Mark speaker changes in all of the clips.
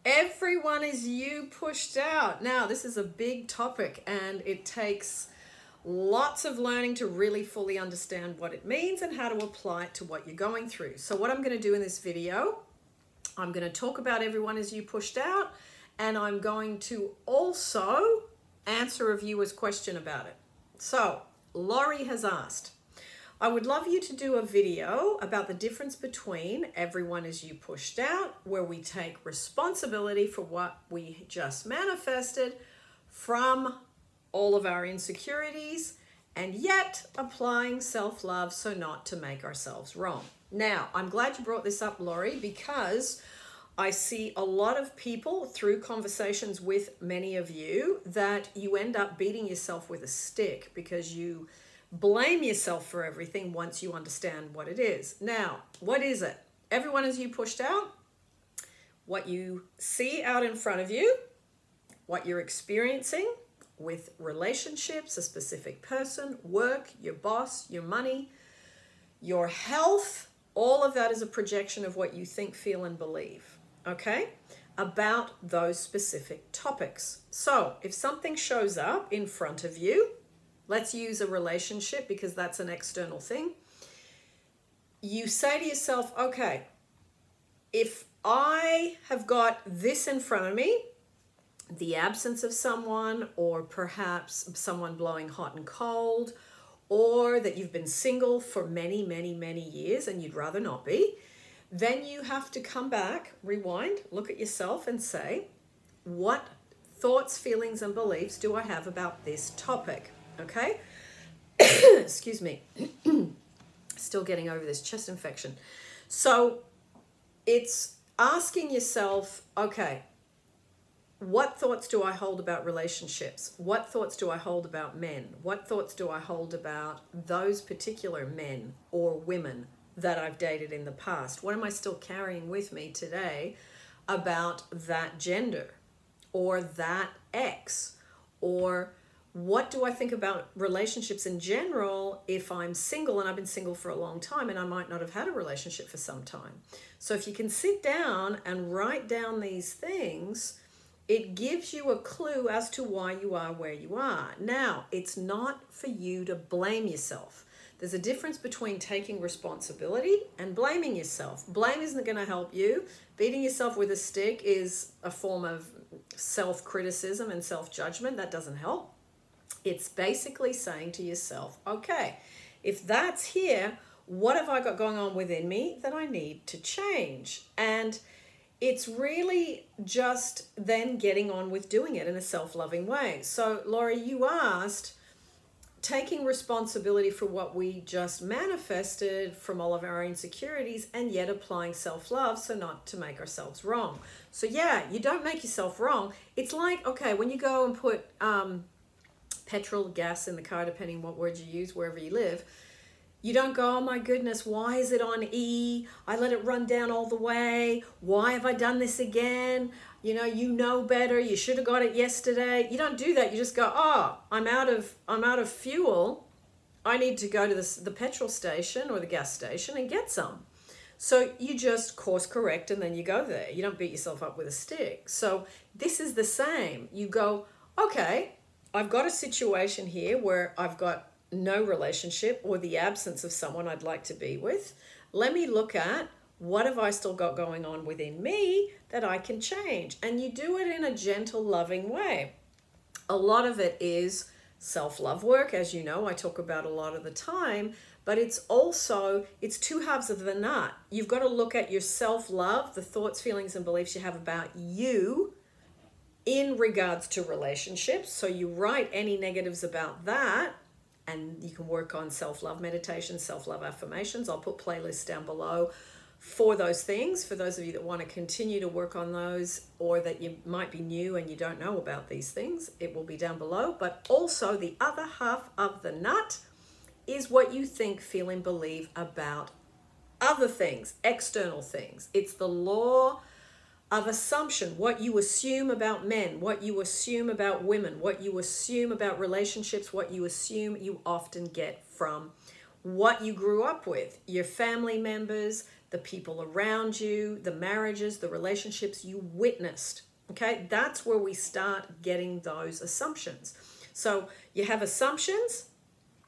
Speaker 1: Everyone is you pushed out. Now, this is a big topic and it takes lots of learning to really fully understand what it means and how to apply it to what you're going through. So what I'm going to do in this video, I'm going to talk about everyone is you pushed out, and I'm going to also answer a viewer's question about it. So Laurie has asked, I would love you to do a video about the difference between everyone is you pushed out, where we take responsibility for what we just manifested from all of our insecurities, and yet applying self-love so not to make ourselves wrong. Now, I'm glad you brought this up, Laurie, because I see a lot of people through conversations with many of you that you end up beating yourself with a stick because you blame yourself for everything once you understand what it is. Now, what is it? Everyone is you pushed out. What you see out in front of you, what you're experiencing with relationships, a specific person, work, your boss, your money, your health, all of that is a projection of what you think, feel, and believe, okay, about those specific topics. So if something shows up in front of you, let's use a relationship because that's an external thing. You say to yourself, okay, if I have got this in front of me, the absence of someone, or perhaps someone blowing hot and cold, or that you've been single for many, many, many years and you'd rather not be, then you have to come back, rewind, look at yourself and say, what thoughts, feelings, and beliefs do I have about this topic? Okay? Excuse me. Still getting over this chest infection. So it's asking yourself, okay, what thoughts do I hold about relationships? What thoughts do I hold about men? What thoughts do I hold about those particular men or women that I've dated in the past? What am I still carrying with me today about that gender or that ex? Or what do I think about relationships in general if I'm single and I've been single for a long time and I might not have had a relationship for some time? So if you can sit down and write down these things, it gives you a clue as to why you are where you are. Now, it's not for you to blame yourself. There's a difference between taking responsibility and blaming yourself. Blame isn't going to help you. Beating yourself with a stick is a form of self-criticism and self-judgment. That doesn't help. It's basically saying to yourself, okay, if that's here, what have I got going on within me that I need to change? And it's really just then getting on with doing it in a self-loving way. So, Laurie, you asked, taking responsibility for what we just manifested from all of our insecurities and yet applying self-love so not to make ourselves wrong. So, yeah, you don't make yourself wrong. It's like, okay, when you go and put petrol, gas in the car, depending what word you use, wherever you live, you don't go, oh my goodness, why is it on E? I let it run down all the way. Why have I done this again? You know better. You should have got it yesterday. You don't do that. You just go, oh, I'm out of fuel. I need to go to the petrol station or the gas station and get some. So you just course correct and then you go there. You don't beat yourself up with a stick. So this is the same. You go, okay, I've got a situation here where I've got no relationship or the absence of someone I'd like to be with. Let me look at what have I still got going on within me that I can change. And you do it in a gentle, loving way. A lot of it is self-love work, as you know, I talk about a lot of the time, but it's two halves of the nut. You've got to look at your self-love, the thoughts, feelings, and beliefs you have about you in regards to relationships. So you write any negatives about that, and you can work on self-love meditation, self-love affirmations. I'll put playlists down below for those things, for those of you that want to continue to work on those, or that you might be new and you don't know about these things, it will be down below. But also the other half of the nut is what you think, feel, and believe about other things, external things. It's the law of assumption, what you assume about men, what you assume about women, what you assume about relationships, what you assume you often get from what you grew up with, your family members, the people around you, the marriages, the relationships you witnessed. Okay, that's where we start getting those assumptions. So you have assumptions,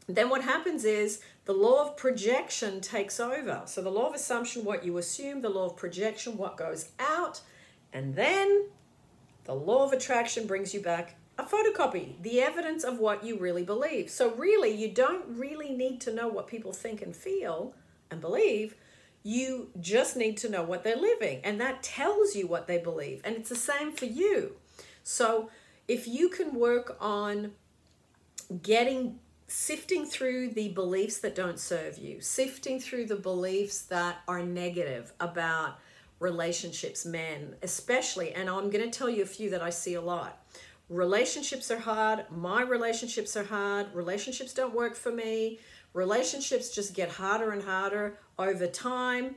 Speaker 1: then what happens is the law of projection takes over. So the law of assumption, what you assume, the law of projection, what goes out, and then the law of attraction brings you back a photocopy, the evidence of what you really believe. So really, you don't really need to know what people think and feel and believe. You just need to know what they're living, and that tells you what they believe. And it's the same for you. So if you can work on sifting through the beliefs that don't serve you, sifting through the beliefs that are negative about relationships, men especially, and I'm going to tell you a few that I see a lot. Relationships are hard. My relationships are hard. Relationships don't work for me. Relationships just get harder and harder over time.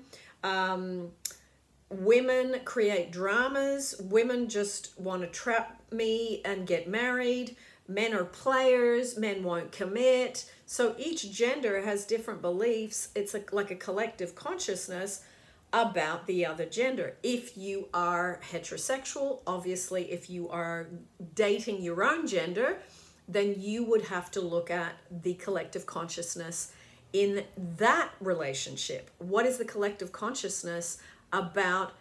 Speaker 1: Women create dramas. Women just want to trap me and get married. Men are players. Men won't commit. So each gender has different beliefs. It's like a collective consciousness about the other gender. If you are heterosexual, obviously, if you are dating your own gender, then you would have to look at the collective consciousness in that relationship. What is the collective consciousness about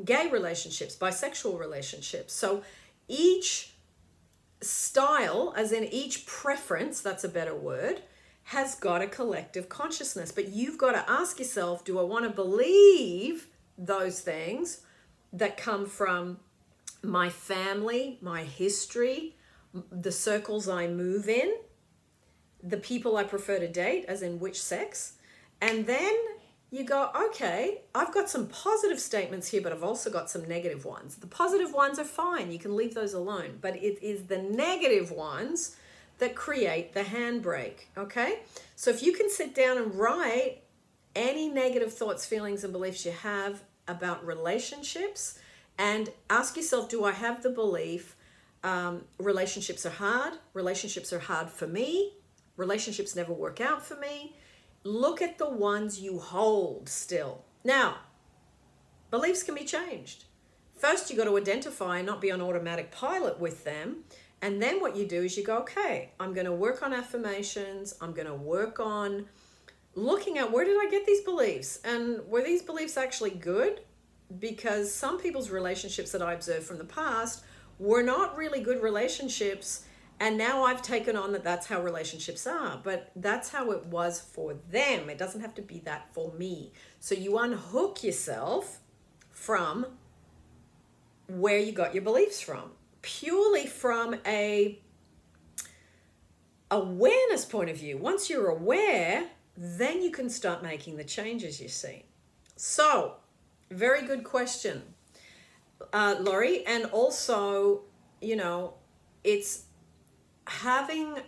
Speaker 1: gay relationships, bisexual relationships? So each style, as in each preference, that's a better word, has got a collective consciousness. But you've got to ask yourself, do I want to believe those things that come from my family, my history, the circles I move in, the people I prefer to date, as in which sex? And then you go, okay, I've got some positive statements here, but I've also got some negative ones. The positive ones are fine. You can leave those alone. But it is the negative ones that create the handbrake, okay? So if you can sit down and write any negative thoughts, feelings, and beliefs you have about relationships and ask yourself, do I have the belief relationships are hard for me, relationships never work out for me? Look at the ones you hold still. Now, beliefs can be changed. First, you got to identify and not be on automatic pilot with them. And then what you do is you go, okay, I'm going to work on affirmations. I'm going to work on looking at, where did I get these beliefs? And were these beliefs actually good? Because some people's relationships that I observed from the past were not really good relationships. And now I've taken on that that's how relationships are. But that's how it was for them. It doesn't have to be that for me. So you unhook yourself from where you got your beliefs from. Purely from a awareness point of view. Once you're aware, then you can start making the changes, you see. So, very good question, Laurie. And also, you know, it's having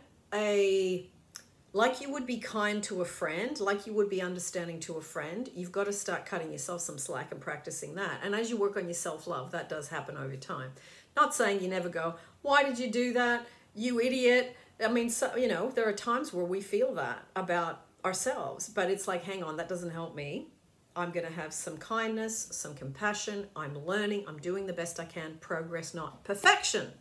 Speaker 1: like you would be kind to a friend, like you would be understanding to a friend, you've got to start cutting yourself some slack and practicing that. And as you work on your self-love, that does happen over time. Not saying you never go, why did you do that, you idiot? I mean, so, you know, there are times where we feel that about ourselves, but it's like, hang on, that doesn't help me. I'm going to have some kindness, some compassion. I'm learning. I'm doing the best I can. Progress, not perfection.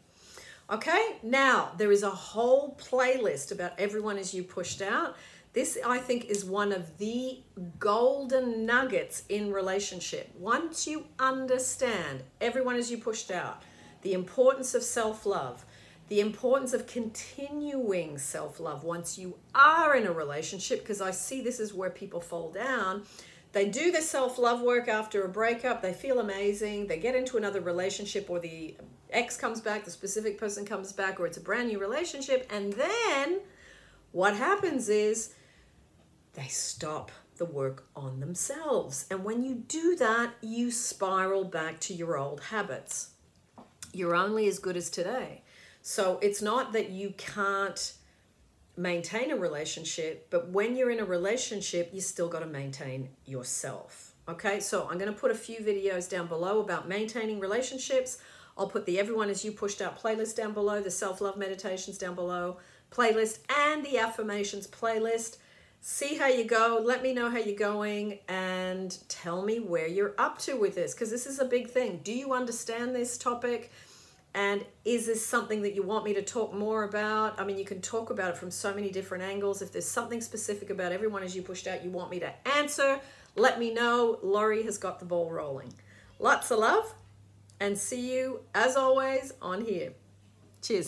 Speaker 1: Okay, now there is a whole playlist about Everyone Is You Pushed Out. This, I think, is one of the golden nuggets in relationship. Once you understand Everyone Is You Pushed Out, the importance of self-love, the importance of continuing self-love once you are in a relationship, because I see this is where people fall down. They do their self-love work after a breakup. They feel amazing. They get into another relationship, or the ex comes back, the specific person comes back, or it's a brand new relationship. And then what happens is they stop the work on themselves. And when you do that, you spiral back to your old habits. You're only as good as today. So it's not that you can't maintain a relationship, but when you're in a relationship, you still got to maintain yourself. Okay, so I'm going to put a few videos down below about maintaining relationships. I'll put the Everyone Is You Pushed Out playlist down below, the self-love meditations down below playlist, and the affirmations playlist. See how you go. Let me know how you're going and tell me where you're up to with this, because this is a big thing. Do you understand this topic? And is this something that you want me to talk more about? I mean, you can talk about it from so many different angles. If there's something specific about everyone as you pushed out you want me to answer, let me know. Laurie has got the ball rolling. Lots of love, and see you as always on here. Cheers.